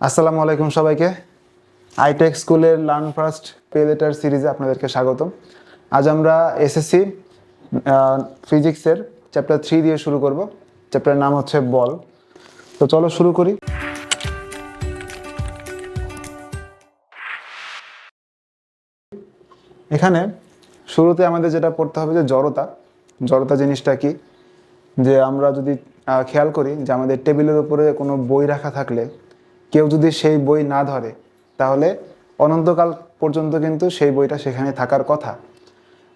আসসালামু আলাইকুম সবাইকে। আইটেক স্কুলের লার্ন ফার্স্ট পে লেটার সিরিজে আপনাদেরকে স্বাগতম। আজ আমরা এসএসসি ফিজিক্সের চ্যাপ্টার 3 দিয়ে শুরু করব। চ্যাপ্টারের নাম হচ্ছে বল। তো চলো শুরু করি। এখানে শুরুতে আমাদের যেটা পড়তে হবে যে জড়তা। জড়তা জিনিসটা কি, যে আমরা যদি খেয়াল করি যে আমাদের টেবিলের উপরে কোনো বই রাখা থাকলে কেউ যদি সেই বই না ধরে তাহলে অনন্তকাল পর্যন্ত কিন্তু সেই বইটা সেখানে থাকার কথা।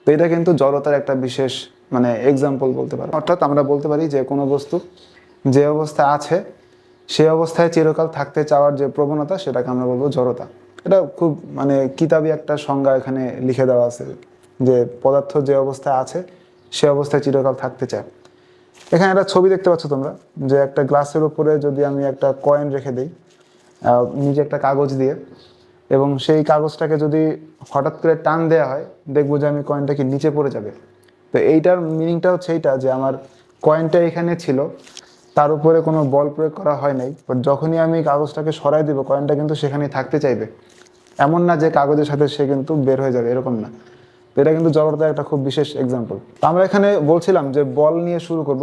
তো এটা কিন্তু জড়তার একটা বিশেষ এক্সাম্পল বলতে পারি। অর্থাৎ আমরা বলতে পারি যে কোনো বস্তু যে অবস্থায় আছে সেই অবস্থায় চিরকাল থাকতে চাওয়ার যে প্রবণতা সেটাকে আমরা বলবো জড়তা। এটা খুব কিতাবি একটা সংজ্ঞা এখানে লিখে দেওয়া আছে যে পদার্থ যে অবস্থায় আছে সে অবস্থায় চিরকাল থাকতে চায়। এখানে একটা ছবি দেখতে পাচ্ছ তোমরা, যে একটা গ্লাসের উপরে যদি আমি একটা কয়েন রেখে দিই নিচে একটা কাগজ দিয়ে, এবং সেই কাগজটাকে যদি হঠাৎ করে টান দেওয়া হয় দেখবো যে আমি কয়েনটা কি নিচে পড়ে যাবে। তো এইটার মিনিংটা হচ্ছে এইটা যে আমার কয়েনটা এখানে ছিল, তার উপরে কোনো বল প্রয়োগ করা হয় নাই, বাট যখনই আমি কাগজটাকে সরাই দেবো কয়েনটা কিন্তু সেখানেই থাকতে চাইবে। এমন না যে কাগজের সাথে সে কিন্তু বের হয়ে যাবে, এরকম না। তো এটা কিন্তু জড়তার একটা খুব বিশেষ এক্সাম্পল। আমরা এখানে বলছিলাম যে বল নিয়ে শুরু করব।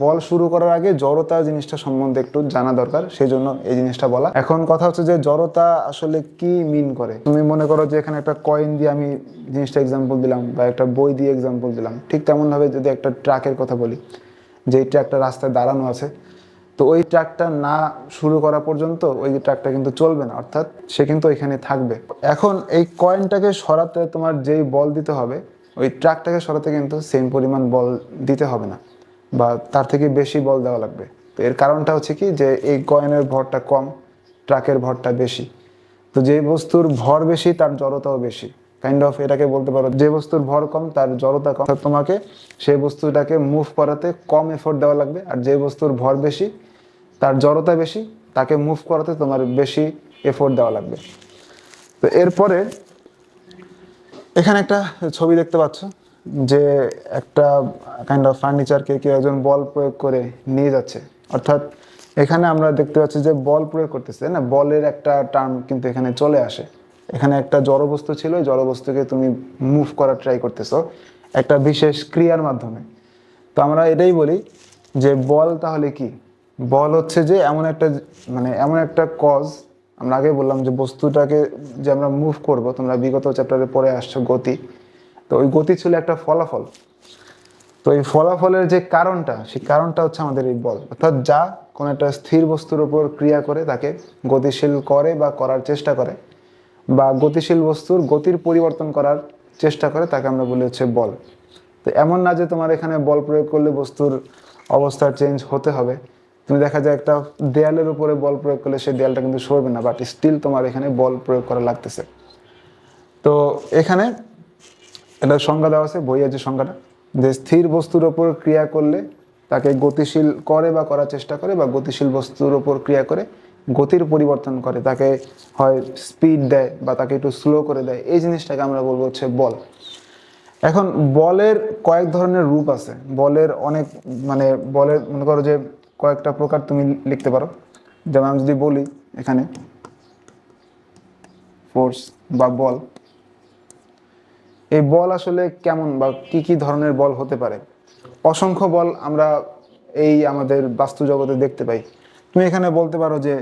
বল শুরু করার আগে জড়তা জিনিসটা সম্বন্ধে একটু জানা দরকার, সেই জন্য এই জিনিসটা বলা। এখন কথা হচ্ছে যে জড়তা আসলে কি মিন করে। তুমি মনে করো যে এখানে একটা কয়েন দিয়ে আমি জিনিসটা এক্সাম্পল দিলাম বা একটা বই দিয়ে এক্সাম্পল দিলাম, ঠিক তেমনভাবে যদি একটা ট্রাকের কথা বলি, যে এই ট্রাকটা রাস্তায় দাঁড়ানো আছে, তো ওই ট্রাকটা না শুরু করা পর্যন্ত ওই ট্রাকটা কিন্তু চলবে না, অর্থাৎ সে কিন্তু ওইখানে থাকবে। এখন এই কয়েনটাকে সরাতে তোমার যেই বল দিতে হবে ওই ট্রাকটাকে সরাতে কিন্তু সেম পরিমাণ বল দিতে হবে না, বা তার থেকে বেশি বল দেওয়া লাগবে। তো এর কারণটা হচ্ছে কি, যে এই কয়েনের ভরটা কম, ট্রাকের ভরটা বেশি। তো যে বস্তুর ভর বেশি তার জড়তাও বেশি। কাইন্ড অফ এটাকে বলতে পারো যে বস্তুর ভর কম তার জড়তা কম। তোমাকে সেই বস্তুটাকে মুভ করাতে কম এফোর্ট দেওয়া লাগবে, আর যে বস্তুর ভর বেশি তার জড়তা বেশি, তাকে মুভ করাতে তোমার বেশি এফোর্ট দেওয়া লাগবে। তো এরপরে এখানে একটা ছবি দেখতে পাচ্ছ, যে একটা কাইন্ড অফ ফার্নিচারকে কেউ একজন বল প্রয়োগ করে নিয়ে যাচ্ছে। অর্থাৎ এখানে আমরা দেখতে পাচ্ছি যে বল প্রয়োগ করতেছে না, বলের একটা টার্ম কিন্তু এখানে চলে আসে। এখানে একটা জড়বস্তু ছিল, ওই জড়বস্তুকে তুমি মুভ করার ট্রাই করতেছো একটা বিশেষ ক্রিয়ার মাধ্যমে। তো আমরা এটাই বলি যে বল তাহলে কি। বল হচ্ছে যে এমন একটা কজ। আমরা আগে বললাম যে বস্তুটাকে যে আমরা মুভ করব, তোমরা বিগত চ্যাপ্টারে পড়ে আসছো গতি। তো ওই গতি ছিল একটা ফলাফল। তো এই ফলাফলের যে কারণটা, সেই কারণটা হচ্ছে আমাদের এই বল। অর্থাৎ যা কোনো একটা স্থির বস্তুর উপর ক্রিয়া করে তাকে গতিশীল করে বা করার চেষ্টা করে, বা গতিশীল বস্তুর গতির পরিবর্তন করার চেষ্টা করে, তাকে আমরা বলি হচ্ছে বল। তো এমন না যে তোমার এখানে বল প্রয়োগ করলে বস্তুর অবস্থা চেঞ্জ হতে হবে। তুমি দেখা যায় একটা দেয়ালের উপরে বল প্রয়োগ করলে সেই দেয়ালটা কিন্তু সরবে না, বাট স্টিল তোমার এখানে বল প্রয়োগ করা লাগতেছে। তো এখানে এটা সংজ্ঞা দেওয়া আছে, বইয়ের যে সংজ্ঞাটা, যে স্থির বস্তুর ওপর ক্রিয়া করলে তাকে গতিশীল করে বা করার চেষ্টা করে, বা গতিশীল বস্তুর ওপর ক্রিয়া করে গতির পরিবর্তন করে, তাকে হয় স্পিড দেয় বা তাকে একটু স্লো করে দেয়, এই জিনিসটাকে আমরা বলবো হচ্ছে বল। এখন বলের কয়েক ধরনের রূপ আছে। বলের অনেক বলের মনে করো যে কয়েকটা প্রকার তুমি লিখতে পারো। যেমন আমি যদি বলি এখানে ফোর্স বা বল, এই বল আসলে কেমন বা কি কি ধরনের বল হতে পারে। অসংখ্য বল আমরা এই আমাদের বাস্তু জগতে দেখতে পাই। তুমি এখানে বলতে পারো যে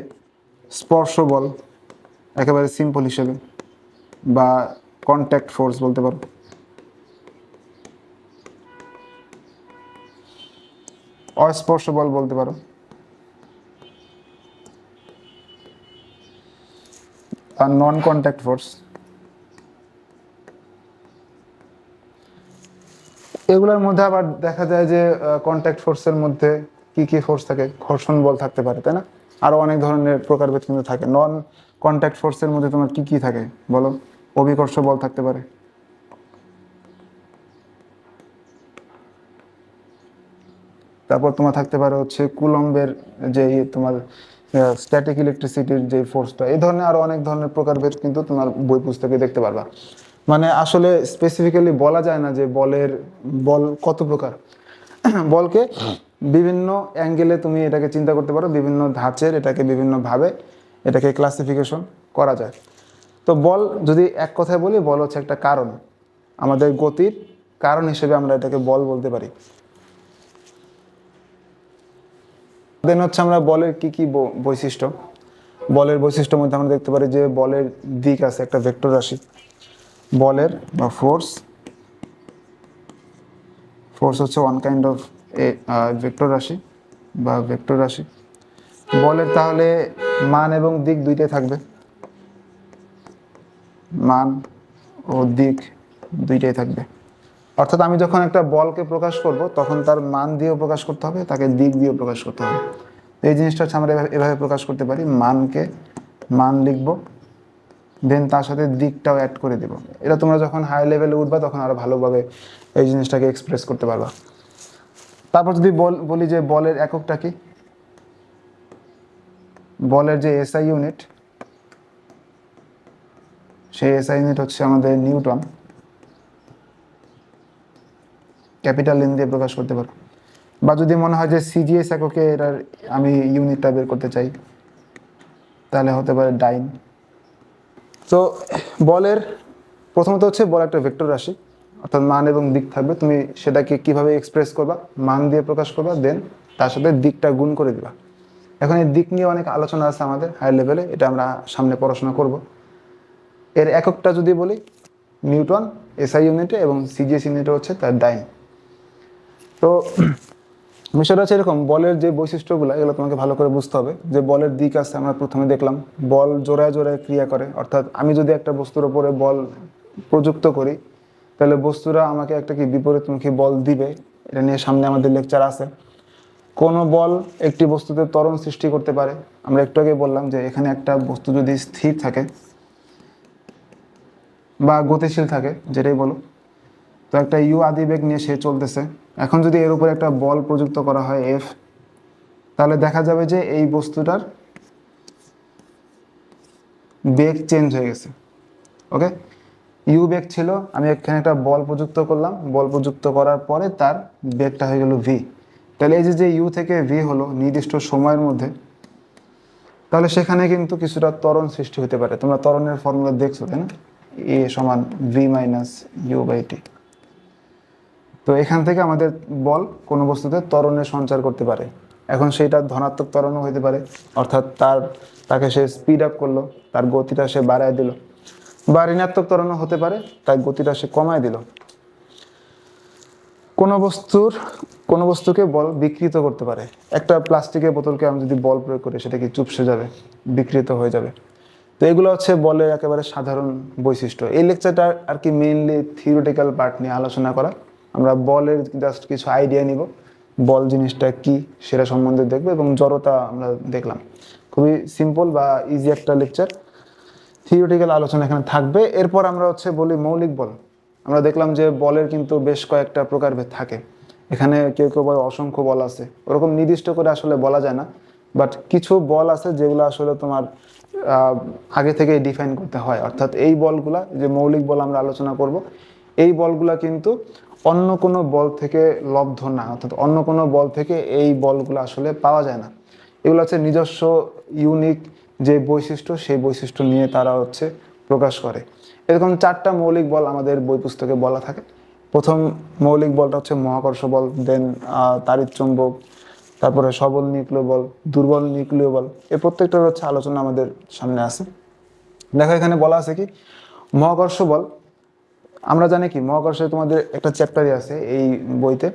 স্পর্শ বল একেবারে সিম্পল হিসেবে, বা কন্ট্যাক্ট ফোর্স বলতে পারো, অস্পর্শ বল বলতে পারো, আর নন কন্ট্যাক্ট ফোর্স। এগুলোর মধ্যে আবার দেখা যায় যে কন্ট্যাক্ট ফোর্সের মধ্যে কি কি ফোর্স থাকে, ঘর্ষণ বল থাকতে পারে, তাই না? আরো অনেক ধরনের প্রকারভেদ কিন্তু থাকে। নন কন্ট্যাক্ট ফোর্সের মধ্যে তোমার কি কি থাকে বলো? অভিকর্ষ বল থাকতে পারে, তারপর তোমার থাকতে পারে হচ্ছে কুলম্বের যে তোমার স্ট্যাটিক ইলেকট্রিসিটির যে ফোর্সটা। এই ধরনের আরো অনেক ধরনের প্রকারভেদ কিন্তু তোমার বই পুস্তকে দেখতে পারবা। আসলে স্পেসিফিক্যালি বলা যায় না যে বল কত প্রকার। বলকে বিভিন্ন অ্যাঙ্গেলে তুমি এটাকে চিন্তা করতে পারো, বিভিন্ন ধাঁচের, এটাকে বিভিন্নভাবে এটাকে ক্লাসিফিকেশন করা যায়। তো বল যদি এক কথায় বলি, বল হচ্ছে একটা কারণ, আমাদের গতির কারণ হিসেবে আমরা এটাকে বল বলতে পারি। দেন হচ্ছে আমরা বলের কি কি বৈশিষ্ট্য, বলের বৈশিষ্ট্যের মধ্যে আমরা দেখতে পারি যে বলের দিক আছে, একটা ভেক্টর রাশি বলের বা ফোর্স, ফোর্স হচ্ছে ওয়ান কাইন্ড অফ ভেক্টর রাশি বা ভেক্টর রাশি। বলের তাহলে মান এবং দিক দুইটাই থাকবে, মান ও দিক দুইটাই থাকবে। অর্থাৎ আমি যখন একটা বলকে প্রকাশ করব তখন তার মান দিয়েও প্রকাশ করতে হবে, তাকে দিক দিয়েও প্রকাশ করতে হবে। এই জিনিসটা হচ্ছে আমরা এভাবে প্রকাশ করতে পারি, মানকে মান লিখব, দেন তার সাথে দিকটাও অ্যাড করে দেব। এটা তোমরা যখন হাই লেভেলে উঠবা তখন আরো ভালোভাবে এই জিনিসটাকে এক্সপ্রেস করতে পারবা। তারপর যদি বলি যে বলের এককটা কি, বলের যে এসআই ইউনিট, সেই এসআই ইউনিট হচ্ছে আমাদের নিউটন, ক্যাপিটাল এন দিয়ে প্রকাশ করতে পারো। বা যদি মনে হয় যে সিজিএস এককে এটার আমি ইউনিটটা বের করতে চাই, তাহলে হতে পারে ডাইন। তো বলের প্রথমত হচ্ছে বল একটা ভেক্টর রাশি, অর্থাৎ মান এবং দিক থাকবে, তুমি সেটাকে কিভাবে এক্সপ্রেস করবা, মান দিয়ে প্রকাশ করবা, দেন তার সাথে দিকটা গুণ করে দিবা। এখন এই দিক নিয়ে অনেক আলোচনা আছে আমাদের হাই লেভেলে, এটা আমরা সামনে পড়াশোনা করব। এর এককটা যদি বলি নিউটন এসআই ইউনিটে, এবং সিজিএস ইউনিটে হচ্ছে তার ডাইন। তো বিষয়টা হচ্ছে এরকম, বলের যে বৈশিষ্ট্যগুলো এগুলো তোমাকে ভালো করে বুঝতে হবে। যে বলের দিক আছে, আমরা প্রথমে দেখলাম বল জোড়ায় জোড়ায় ক্রিয়া করে, অর্থাৎ আমি যদি একটা বস্তুর উপরে বল প্রযুক্ত করি তাহলে বস্তুরা আমাকে একটা কি বিপরীতমুখী বল দিবে। এটা নিয়ে সামনে আমাদের লেকচার আছে। কোনো বল একটি বস্তুতে ত্বরণ সৃষ্টি করতে পারে, আমরা একটু আগে বললাম যে এখানে একটা বস্তু যদি স্থির থাকে বা গতিশীল থাকে, যেটাই বলো, তো একটা ইউ আদিবেগ নিয়ে সে চলতেছে। এখন যদি এর উপরে একটা বল প্রযুক্ত করা হয় এফ, তাহলে দেখা যাবে যে এই বস্তুটার বেগ চেঞ্জ হয়ে গেছে। ওকে, ইউ বেগ ছিল, আমি এখানে একটা বল প্রযুক্ত করলাম, বল প্রযুক্ত করার পরে তার বেগটা হয়ে গেল ভি। তাহলে এই যে ইউ থেকে ভি হলো নির্দিষ্ট সময়ের মধ্যে, তাহলে সেখানে কিন্তু কিছুটা ত্বরণ সৃষ্টি হতে পারে। তোমরা ত্বরণের ফর্মুলা দেখছো তাই না, এ সমান V minus you by T. তো এখান থেকে আমাদের বল কোনো বস্তুতে ত্বরণের সঞ্চার করতে পারে। এখন সেটা ধনাত্মক ত্বরণও হতে পারে, অর্থাৎ তাকে সে স্পিড আপ করলো, তার গতিটা সে বাড়ায় দিল, বা ঋণাত্মক ত্বরণও হতে পারে, তার গতিটা সে কমায় দিল। কোনো বস্তুকে বল বিকৃত করতে পারে। একটা প্লাস্টিকের বোতলকে আমি যদি বল প্রয়োগ করি সেটা কি চুপসে যাবে, বিকৃত হয়ে যাবে। তো এগুলো হচ্ছে বলের একেবারে সাধারণ বৈশিষ্ট্য। এই লেকচারটা আর কি মেইনলি থিওরিটিক্যাল পার্ট নিয়ে আলোচনা করা। আমরা বলের জাস্ট কিছু আইডিয়া নিব, বল জিনিসটা কি সেটা সম্বন্ধে দেখবো, এবং জড়তা আমরা দেখলাম। খুবই সিম্পল বা ইজি একটা লেকচার, থিওরিটিক্যাল আলোচনা এখানে থাকবে। এরপর আমরা হচ্ছে বলি মৌলিক বল। আমরা দেখলাম যে বলের কিন্তু বেশ কয়েকটা প্রকারভেদ থাকে। এখানে কেউ কেউ বলে অসংখ্য বল আছে, ওরকম নির্দিষ্ট করে আসলে বলা যায় না, বাট কিছু বল আছে যেগুলো আসলে তোমার আগে থেকে ডিফাইন করতে হয়। অর্থাৎ এই বলগুলা, যে মৌলিক বল আমরা আলোচনা করব, এই বলগুলা কিন্তু অন্য কোনো বল থেকে লব্ধ না, অর্থাৎ অন্য কোনো বল থেকে এই বলগুলো আসলে পাওয়া যায় না। এগুলো হচ্ছে নিজস্ব ইউনিক যে বৈশিষ্ট্য, সেই বৈশিষ্ট্য নিয়ে তারা হচ্ছে প্রকাশ করে। এরকম 4টা মৌলিক বল আমাদের বই পুস্তকে বলা থাকে। প্রথম মৌলিক বলটা হচ্ছে মহাকর্ষ বল, দেন তাড়িৎচুম্বক, তারপরে সবল নিউক্লিয় বল, দুর্বল নিউক্লিয় বল। এই প্রত্যেকটার হচ্ছে আলোচনা আমাদের সামনে আছে। দেখো এখানে বলা আছে কি মহাকর্ষ বল। আমরা জানি কি মহাকর্ষে তোমাদের একটা চ্যাপ্টারই আছে এই বইতে,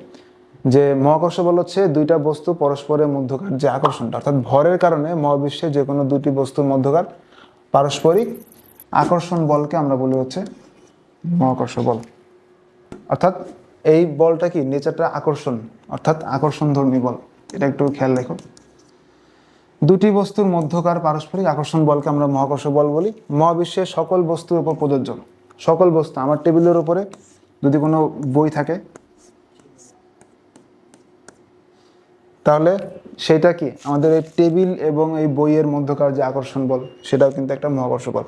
যে মহাকর্ষ বল হচ্ছে দুইটা বস্তু পরস্পরের মধ্যকার যে আকর্ষণটা, অর্থাৎ ভরের কারণে মহাবিশ্বে যে কোনো দুটি বস্তুর মধ্যকার পারস্পরিক আকর্ষণ বলকে আমরা বলি হচ্ছে মহাকর্ষ বল। অর্থাৎ এই বলটা কি নেচারটা আকর্ষণ, অর্থাৎ আকর্ষণধর্মী বল। এটা একটু খেয়াল রেখো, দুটি বস্তুর মধ্যকার পারস্পরিক আকর্ষণ বলকে আমরা মহাকর্ষ বল বলি। মহাবিশ্বের সকল বস্তুর উপর প্রযোজ্য। সকল বস্তু, আমার টেবিলের উপরে যদি কোনো বই থাকে তাহলে সেটা কি আমাদের এই টেবিল এবং এই বইয়ের মধ্যকার যে আকর্ষণ বল, সেটাও কিন্তু একটা মহাকর্ষ বল।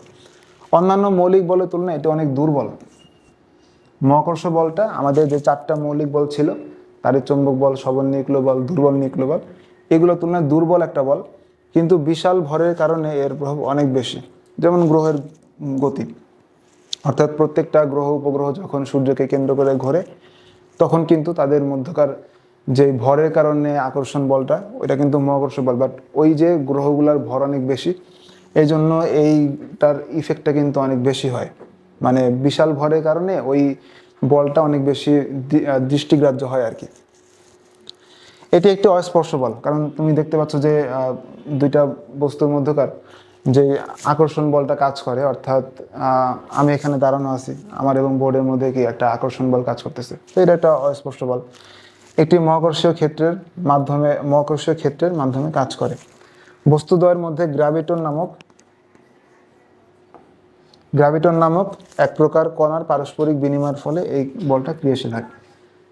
অন্যান্য মৌলিক বলের তুলনায় এটা অনেক দুর্বল। মহাকর্ষ বলটা আমাদের যে 4টা মৌলিক বল ছিল, তাড়িৎচুম্বক বল, সবল নিউক্লিয় বল, দুর্বল নিউক্লিয় বল, এগুলোর তুলনায় দুর্বল একটা বল। কিন্তু বিশাল ভরের কারণে এর প্রভাব অনেক বেশি। যেমন গ্রহের গতি, অর্থাৎ প্রত্যেকটা গ্রহ উপগ্রহ যখন সূর্যকে কেন্দ্র করে ঘোরে তখন কিন্তু তাদের মধ্যকার যে ভরের কারণে আকর্ষণ বলটা, ওইটা কিন্তু মহাকর্ষ বল। বাট ওই যে গ্রহগুলোর ভর অনেক বেশি, এই জন্য এইটার ইফেক্টটা কিন্তু অনেক বেশি হয়। মানে বিশাল ভরের কারণে ওই বলটা অনেক বেশি দৃষ্টিগ্রাহ্য হয় আর কি। এটি একটি অস্পর্শ বল, কারণ তুমি দেখতে পাচ্ছ যে দুইটা বস্তুর মধ্যকার যে আকর্ষণ বলটা কাজ করে, অর্থাৎ আমি এখানে দাঁড়ানো আছি, আমার এবং বোর্ডের মধ্যে কি একটা আকর্ষণ বল কাজ করতেছে, তো এটা একটা অস্পর্শ বল। একটি মহাকর্ষীয় ক্ষেত্রের মাধ্যমে কাজ করে। বস্তুদ্বয়ের মধ্যে গ্র্যাভিটন নামক এক প্রকার কণার পারস্পরিক বিনিময়ের ফলে এই বলটা ক্রিয়াশীল হয়।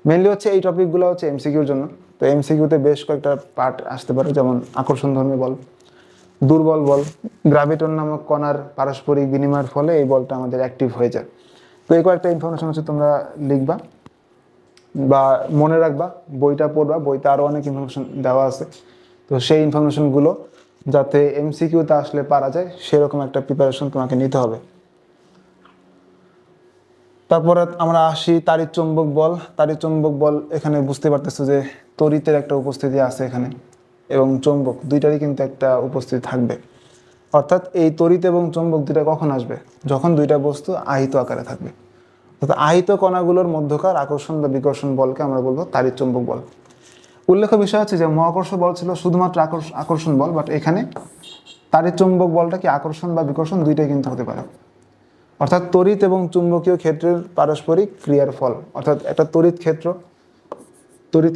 মেনলি হচ্ছে এই টপিকগুলো হচ্ছে এমসিকিউর জন্য। তো এমসিকিউতে বেশ কয়েকটা পার্ট আসতে পারে, যেমন আকর্ষণধর্মী বল, দুর্বল বল, গ্র্যাভিটন নামক কণার পারস্পরিক বিনিময়ের ফলে এই বলটা আমাদের অ্যাক্টিভ হয়ে যায়। তো এই কয়েকটা ইনফরমেশন হচ্ছে তোমরা লিখবা বা মনে রাখবা, বইটা পড়বা, বইতে আরও অনেক ইনফরমেশন দেওয়া আছে। তো সেই ইনফরমেশনগুলো যাতে এমসিকিউতে আসলে পারা যায় সেরকম একটা প্রিপারেশন তোমাকে নিতে হবে। তারপরে আমরা আসি তাড়িৎ-চৌম্বক বল। তাড়িৎ-চৌম্বক বল, এখানে বুঝতে পারতেছো যে তড়িতের একটা উপস্থিতি আছে এখানে, এবং চৌম্বক দুইটারই কিন্তু একটা উপস্থিতি থাকবে। অর্থাৎ এই তড়িৎ এবং চৌম্বক দুইটা কখন আসবে? যখন দুইটা বস্তু আহিত আকারে থাকবে। অর্থাৎ আহিত কণাগুলোর মধ্যকার আকর্ষণ বা বিকর্ষণ বলকে আমরা বলবো তাড়িৎ-চৌম্বক বল। উল্লেখ্য বিষয় হচ্ছে যে মহাকর্ষ বল ছিল শুধুমাত্র আকর্ষণ বল, বাট এখানে তাড়িৎ-চৌম্বক বলটা কি আকর্ষণ বা বিকর্ষণ দুইটাই কিন্তু হতে পারে। অর্থাৎ তড়িৎ এবং চুম্বকীয় ক্ষেত্রের পারস্পরিক ক্রিয়ার ফল। অর্থাৎ একটা তড়িৎ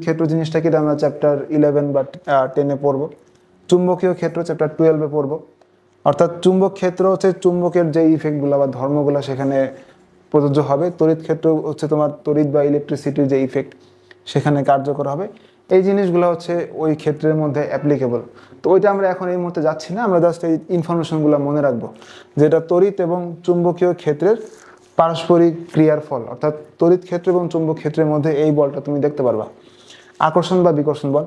ক্ষেত্র জিনিসটা কি আমরা চ্যাপ্টার 11 বা 10-এ পড়বো। চুম্বকীয় ক্ষেত্র চ্যাপ্টার 12-এ পড়বো। অর্থাৎ চুম্বক ক্ষেত্র হচ্ছে চুম্বকের যে ইফেক্টগুলো বা ধর্মগুলো সেখানে প্রযোজ্য হবে। তড়িৎ ক্ষেত্র হচ্ছে তোমার তড়িৎ বা ইলেকট্রিসিটির যে ইফেক্ট সেখানে কার্যকর হবে। এই জিনিসগুলো হচ্ছে ওই ক্ষেত্রের মধ্যে অ্যাপ্লিকেবল। তো ওইটা আমরা এখন এই মুহূর্তে যাচ্ছি না, আমরা জাস্ট এই ইনফরমেশনগুলো মনে রাখবো, যেটা তড়িৎ এবং চুম্বকীয় ক্ষেত্রের পারস্পরিক ক্রিয়ার ফল। অর্থাৎ তড়িৎ ক্ষেত্র এবং চুম্বক ক্ষেত্রের মধ্যে এই বলটা তুমি দেখতে পারবা। আকর্ষণ বা বিকর্ষণ বল।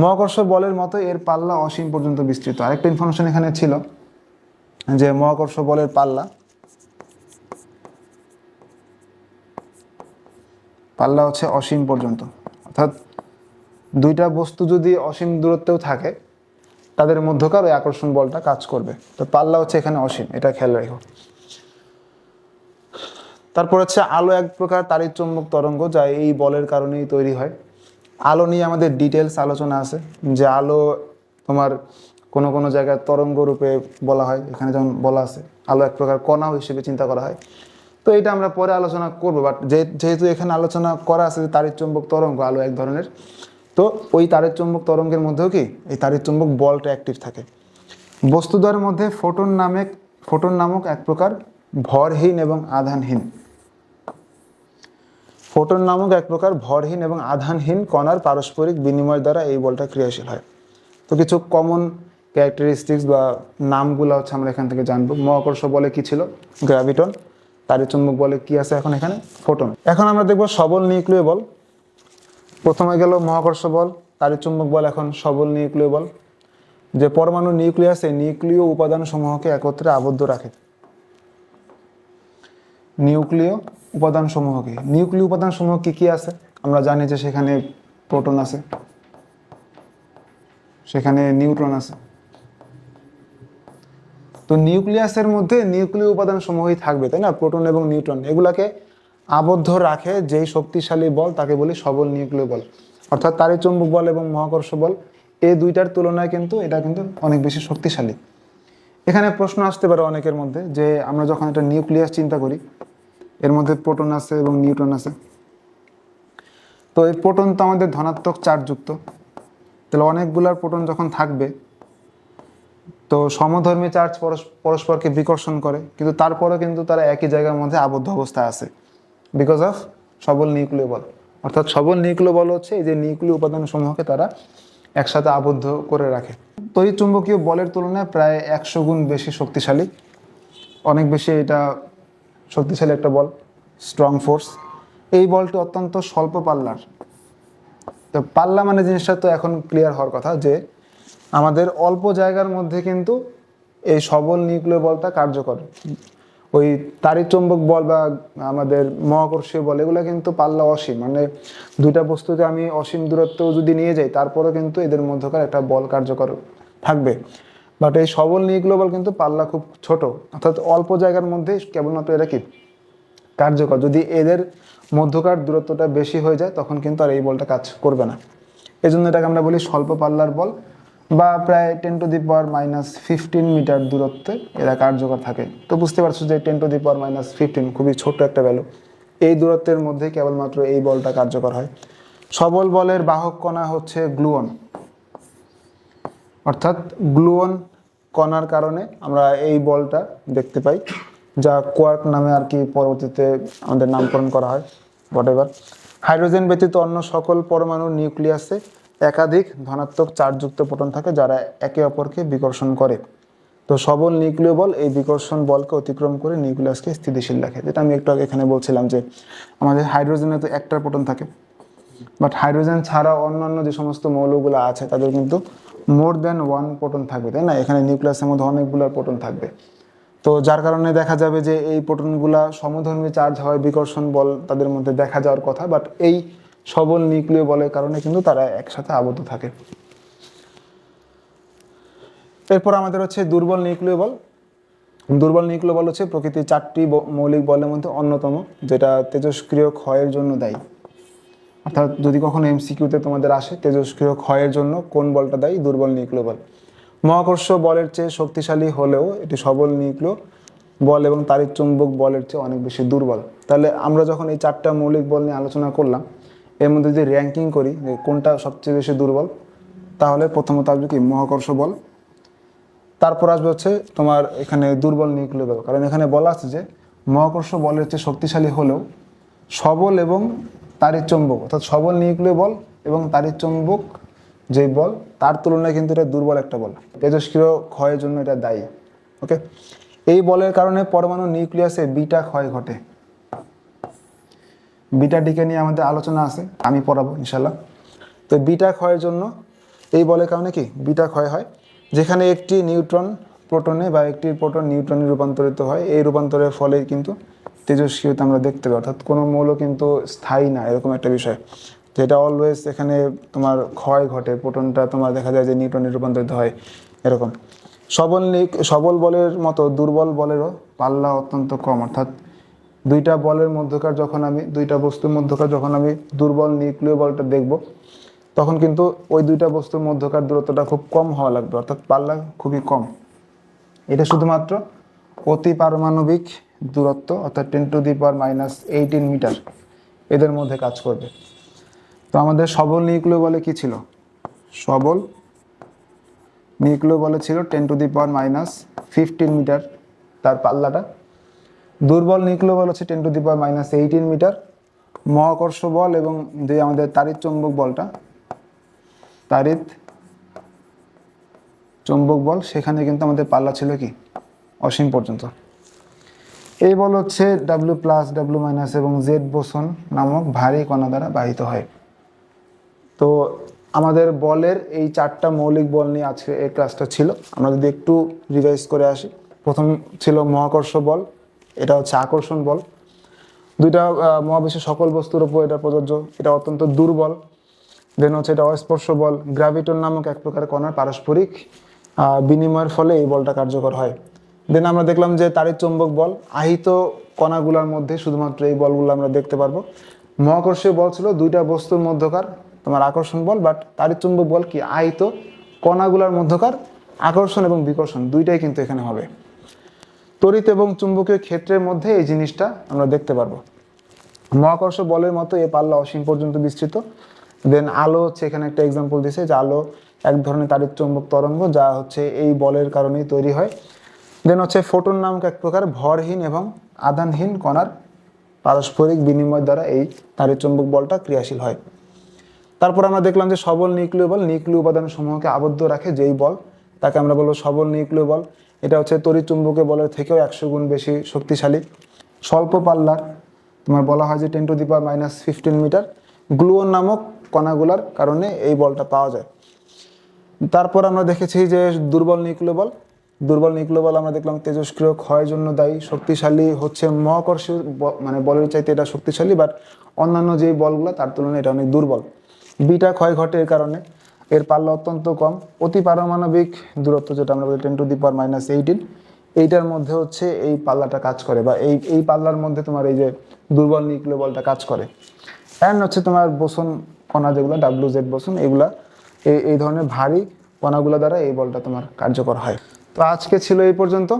মহাকর্ষ বলের মতো এর পাল্লা অসীম পর্যন্ত বিস্তৃত। আরেকটা ইনফরমেশন এখানে ছিল যে মহাকর্ষ বলের পাল্লা হচ্ছে অসীম পর্যন্ত। অর্থাৎ দুইটা বস্তু যদি অসীম দূরত্বেও থাকে তাদের মধ্যকার ওই আকর্ষণ বলটা কাজ করবে। তো পাল্লা হচ্ছে এখানে অসীম, এটা খেয়াল রাখো। তারপর হচ্ছে আলো এক প্রকার তাড়িৎ-চৌম্বক তরঙ্গ, যা এই বলের কারণেই তৈরি হয়। আলো নিয়ে আমাদের ডিটেলস আলোচনা আছে, যে আলো তোমার কোনো কোনো জায়গায় তরঙ্গ রূপে বলা হয়, এখানে যেমন বলা আছে আলো এক প্রকার কণা হিসেবে চিন্তা করা হয়। তো এটা আমরা পরে আলোচনা করবো, বাট যেহেতু এখানে আলোচনা করা আছে যে তাড়িৎ-চৌম্বক তরঙ্গ আলো এক ধরনের, তো ওই তাড়িৎ-চৌম্বক তরঙ্গের মধ্যেও কি এই তাড়িৎ-চৌম্বক বলটা অ্যাক্টিভ থাকে। বস্তুদ্বয়ের মধ্যে ফোটন নামক এক প্রকার ভরহীন এবং আধানহীন কণার পারস্পরিক বিনিময় দ্বারা এই বলটা ক্রিয়াশীল হয়। তো কিছু কমন ক্যারেক্টারিস্টিক্স বা নামগুলো হচ্ছে আমরা এখান থেকে জানবো। মহাকর্ষ বলে কি ছিল? গ্র্যাভিটন। তাড়িৎ-চৌম্বক বলে কি আছে এখন এখানে? ফোটন। এখন আমরা দেখবো সবল নিউক্লিয় বল। প্রথমে গেল মহাকর্ষ বল, তাড়িৎ-চৌম্বক বল, এখন সবল নিউক্লিয় বল। যে পরমাণু নিউক্লিয়াস এই নিউক্লিয় উপাদান সমূহকে একত্রে আবদ্ধ রাখে। নিউক্লিয় উপাদান সমূহ কি কি আছে? আমরা জানি যে সেখানে প্রোটন আছে, সেখানে নিউট্রন আছে। তো নিউক্লিয়াসের মধ্যে নিউক্লিয় উপাদান সমূহই থাকবে, তাই না? প্রোটন এবং নিউট্রন, এগুলাকে আবদ্ধ রাখে যেই শক্তিশালী বল তাকে বলি সবল নিউক্লিয় বল। অর্থাৎ তাড়িৎ-চৌম্বক বল এবং মহাকর্ষ বল এই দুইটার তুলনায় কিন্তু এটা কিন্তু অনেক বেশি শক্তিশালী। এখানে প্রশ্ন আসতে পারে অনেকের মধ্যে যে আমরা যখন একটা নিউক্লিয়াস চিন্তা করি, এর মধ্যে প্রোটন আছে এবং নিউট্রন আছে। তো এই প্রোটন তো আমাদের ধনাত্মক চার্জযুক্ত, তাহলে অনেকগুলার প্রোটন যখন থাকবে তো সমধর্মী চার্জ পরস্পরকে বিকর্ষণ করে, কিন্তু তারপরেও কিন্তু তারা একই জায়গার মধ্যে আবদ্ধ অবস্থায় আছে বিকজ অফ সবল নিউক্লিয় বল। অর্থাৎ সবল নিউক্লিয় বল হচ্ছে এই যে নিউক্লিয় উপাদান সমূহকে তারা একসাথে আবদ্ধ করে রাখে। তড়িৎ চুম্বকীয় বলের তুলনায় প্রায় 100 গুণ বেশি শক্তিশালী, অনেক বেশি এটা শক্তিশালী একটা বল, স্ট্রং ফোর্স। এই বলটি অত্যন্ত স্বল্প পাল্লার। তো পাল্লা মানে জিনিসটা তো এখন ক্লিয়ার হওয়ার কথা, যে আমাদের অল্প জায়গার মধ্যে কিন্তু এই সবল নিউক্লিয় বলটা কার্যকর। ওই তাড়িৎচুম্বক বল বা আমাদের মহাকর্ষীয় বল এগুলো কিন্তু পাল্লা অসীম, মানে দুইটা বস্তুকে আমি অসীম দূরত্ব যদি নিয়ে যাই তারপরেও কিন্তু এদের মধ্যকার একটা বল কার্যকর থাকবে। বাট এই সবল নিউক্লিয় বল কিন্তু পাল্লা খুব ছোট, অর্থাৎ অল্প জায়গার মধ্যেই কেবলমাত্র এরা কি কার্যকর। যদি এদের মধ্যকার দূরত্বটা বেশি হয়ে যায় তখন কিন্তু আর এই বলটা কাজ করবে না। এই জন্য এটাকে আমরা বলি স্বল্প পাল্লার বল, বা প্রায় 10⁻⁻15 মিটার দূরত্বে এরা কার্যকর থাকে। তো বুঝতে পারছো যে 10⁻⁻15 খুবই ছোট একটা ভ্যালু। এই দূরত্বের মধ্যে কেবলমাত্র এই বলটা কার্যকর হয়। সবল বলের বাহক কণা হচ্ছে গ্লুয়ন, অর্থাৎ গ্লুয়ন কণার কারণে আমরা এই বলটা দেখতে পাই, যা কোয়ার্ক নামে আর কি পরবর্তীতে আমাদের নামকরণ করা হয়, হোয়াটএভার। হাইড্রোজেন ব্যতীত অন্য সকল পরমাণুর নিউক্লিয়াসে একাধিক ধনাত্মক চার্জযুক্ত প্রোটন থাকে যারা একে অপরকে বিকর্ষণ করে। তো সবল নিউক্লিয় বল এই বিকর্ষণ বলকে অতিক্রম করে নিউক্লিয়াসকে স্থিতিশীল রাখে, যেটা আমি একটু আগে এখানে বলছিলাম যে আমাদের হাইড্রোজেনে তো একটা প্রোটন থাকে, বাট হাইড্রোজেন ছাড়া অন্যান্য যে সমস্ত মৌলগুলো আছে তাদের কিন্তু মোর দ্যান ওয়ান প্রোটন থাকবে, তাই না? এখানে নিউক্লিয়াসের মধ্যে অনেকগুলো প্রোটন থাকবে। তো যার কারণে দেখা যাবে যে এই প্রোটনগুলা সমধর্মী চার্জ হয়, বিকর্ষণ বল তাদের মধ্যে দেখা যাওয়ার কথা, বাট এই সবল নিউক্লিয় বলের কারণে কিন্তু তারা একসাথে আবদ্ধ থাকে। এরপর আমাদের হচ্ছে দুর্বল নিউক্লিয় বল। দুর্বল নিউক্লিয় বল হচ্ছে প্রকৃতির 4টি মৌলিক বলের মধ্যে অন্যতম, যেটা তেজস্ক্রিয় ক্ষয়ের জন্য দায়ী। অর্থাৎ যদি কখনো এমসিকিউতে তোমাদের আসে তেজস্ক্রিয় ক্ষয়ের জন্য কোন বলটা দায়ী, দুর্বল নিউক্লিয় বল। মহাকর্ষ বলের চেয়ে শক্তিশালী হলেও এটি সবল নিউক্লিয় বল এবং তাড়িৎচুম্বক বলের চেয়ে অনেক বেশি দুর্বল। তাহলে আমরা যখন এই 4টা মৌলিক বল নিয়ে আলোচনা করলাম, এর মধ্যে যদি র্যাঙ্কিং করি যে কোনটা সবচেয়ে বেশি দুর্বল, তাহলে প্রথমত আসবে কি মহাকর্ষ বল, তারপর আসবে হচ্ছে তোমার এখানে দুর্বল নিউক্লিয় বল। কারণ এখানে বলা আছে যে মহাকর্ষ বলের চেয়ে শক্তিশালী হলেও সবল এবং তাড়িৎচুম্বক, অর্থাৎ সবল নিউক্লিয় বল এবং তাড়িৎচুম্বক যে বল তার তুলনায় কিন্তু এটা দুর্বল একটা বল, তেজস্ক্রিয় ক্ষয়ের জন্য এটা দায়ী। ওকে, এই বলের কারণে পরমাণু নিউক্লিয়াসে বিটা ক্ষয় ঘটে। বিটা ডিকে নিয়ে আমাদের আলোচনা আছে, আমি পড়াবো ইনশাল্লাহ। তো বিটা ক্ষয়ের জন্য এই বলের কারণে কি বিটা ক্ষয় হয়, যেখানে একটি নিউট্রন প্রোটনে বা একটি প্রোটন নিউট্রনে রূপান্তরিত হয়। এই রূপান্তরের ফলে কিন্তু তেজস্ক্রিয়তা আমরা দেখতে পাই, অর্থাৎ কোনো মৌল কিন্তু স্থায়ী না, এরকম একটা বিষয়, যেটা অলওয়েজ এখানে তোমার ক্ষয় ঘটে, প্রোটনটা তোমার দেখা যায় যে নিউট্রনে রূপান্তরিত হয় এরকম। সবল বলের মতো দুর্বল বলেরও পাল্লা অত্যন্ত কম, অর্থাৎ দুইটা বলের মধ্যকার যখন আমি দুইটা বস্তুর মধ্যকার যখন আমি দুর্বল নিউক্লিয় বলটা দেখব, তখন কিন্তু ওই দুইটা বস্তুর মধ্যকার দূরত্বটা খুব কম হওয়া লাগবে, অর্থাৎ পাল্লা খুবই কম। এটা শুধুমাত্র অতি পারমাণবিক দূরত্ব, অর্থাৎ 10⁻⁻18 মিটার এদের মধ্যে কাজ করবে। তো আমাদের সবল নিউক্লিয় বলে কি ছিল? সবল নিউক্লিয় বলে ছিল 10⁻⁻15 মিটার তার পাল্লাটা। দুর্বল নিউক্লিয় বল হচ্ছে 10⁻⁻18 মিটার। মহাকর্ষ বল এবং যে আমাদের তাড়িৎচুম্বক বলটা, তাড়িৎচুম্বক বল, সেখানে কিন্তু আমাদের পাল্লা ছিল কি অসীম পর্যন্ত। এই বল হচ্ছে W+W- এবং জেড বোসন নামক ভারী কণা দ্বারা বাহিত হয়। তো আমাদের বলের এই 4টা মৌলিক বল নিয়ে আজকে এই ক্লাসটা ছিল। আমরা যদি একটু রিভাইজ করে আসি, প্রথম ছিল মহাকর্ষ বল, এটা হচ্ছে আকর্ষণ বল। দুইটা মহাবিশ্বের সকল বস্তুর উপর এটা প্রযোজ্য, এটা অত্যন্ত দুর্বল। দেন হচ্ছে এটা অস্পর্শ বল, গ্র্যাভিটন নামক এক প্রকার কণার পারস্পরিক বিনিময়ের ফলে এই বলটা কার্যকর হয়। দেন আমরা দেখলাম যে তাড়িৎচুম্বক বল, আহিত কণাগুলোর মধ্যে শুধুমাত্র এই বলগুলো আমরা দেখতে পারবো। মহাকর্ষীয় বল ছিল দুইটা বস্তুর মধ্যকার তোমার আকর্ষণ বল, বাট তাড়িৎচুম্বক বল কি আহিত কণাগুলোর মধ্যকার আকর্ষণ এবং বিকর্ষণ দুইটাই কিন্তু এখানে হবে। তড়িৎ এবং চুম্বকীয় ক্ষেত্রের মধ্যে এই জিনিসটা আমরা দেখতে পারবো। মহাকর্ষ বলের মতো এ পাল্লা অসীম পর্যন্ত বিস্তৃত। দেন আলো হচ্ছে এখানে একটা এক্সাম্পল দিয়েছে, যে আলো এক ধরনের তাড়িৎচুম্বক তরঙ্গ, যা হচ্ছে এই বলের কারণেই তৈরি হয়। দেন হচ্ছে ফোটন নামক এক প্রকার ভরহীন এবং আধানহীন কণার পারস্পরিক বিনিময় দ্বারা এই তাড়িৎচুম্বক বলটা ক্রিয়াশীল হয়। তারপর আমরা দেখলাম যে সবল নিউক্লিয় বল নিউক্লিয় উপাদান সমূহকে আবদ্ধ রাখে যেই বল, তাকে আমরা বলবো সবল নিউক্লিয় বল। এটা হচ্ছে তড়িৎ চুম্বকীয় বলের থেকেও 100 গুণ বেশি শক্তিশালী। স্বল্প পাল্লার তোমার বলা হয় যে 10⁻⁻15 মিটার গ্লুয়ন নামক কণাগুলার কারণে এই বলটা পাওয়া যায়। তারপর আমরা দেখেছি যে দুর্বল নিউক্লিয় বল। দুর্বল নিউক্লিয় বল আমরা দেখলাম তেজস্ক্রিয় ক্ষয়ের জন্য দায়ী। শক্তিশালী হচ্ছে মহাকর্ষীয় মানে বলের চাইতে এটা শক্তিশালী, বাট অন্যান্য যে বলগুলো তার তুলনায় এটা অনেক দুর্বল। বিটা ক্ষয় ঘটে এর কারণে। এর পাল্লা অত্যন্ত কম। অতি পারমাণবিক দূরত্ব যেটা আমরা বলি 10⁻18, এইটার মধ্যে হচ্ছে এই পাল্লাটা কাজ করে, বা এই পাল্লার মধ্যে তোমার এই যে দুর্বল নিউক্লিয় বলটা কাজ করে। অ্যান্ড হচ্ছে তোমার বোসন কণা যেগুলো WZ বোসন, এগুলা এই ধরনের ভারী কণাগুলো দ্বারা এই বলটা তোমার কার্যকর হয়। তো আজকে ছিল এই পর্যন্ত।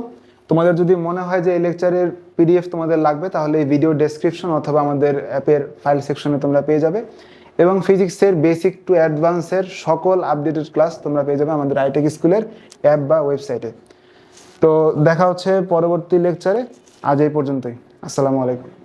তোমাদের যদি মনে হয় যে এই লেকচারের PDF তোমাদের লাগবে, তাহলে এই ভিডিও ডেসক্রিপশন অথবা আমাদের অ্যাপের ফাইল সেকশনে তোমরা পেয়ে যাবে। এবং ফিজিক্সের বেসিক টু অ্যাডভান্সের সকল আপডেটেড ক্লাস তোমরা পেয়ে যাবে আমাদের আইটেক স্কুলের অ্যাপ বা ওয়েবসাইটে। তো দেখা হচ্ছে পরবর্তী লেকচারে। আজ এই পর্যন্তই। আসসালামু আলাইকুম।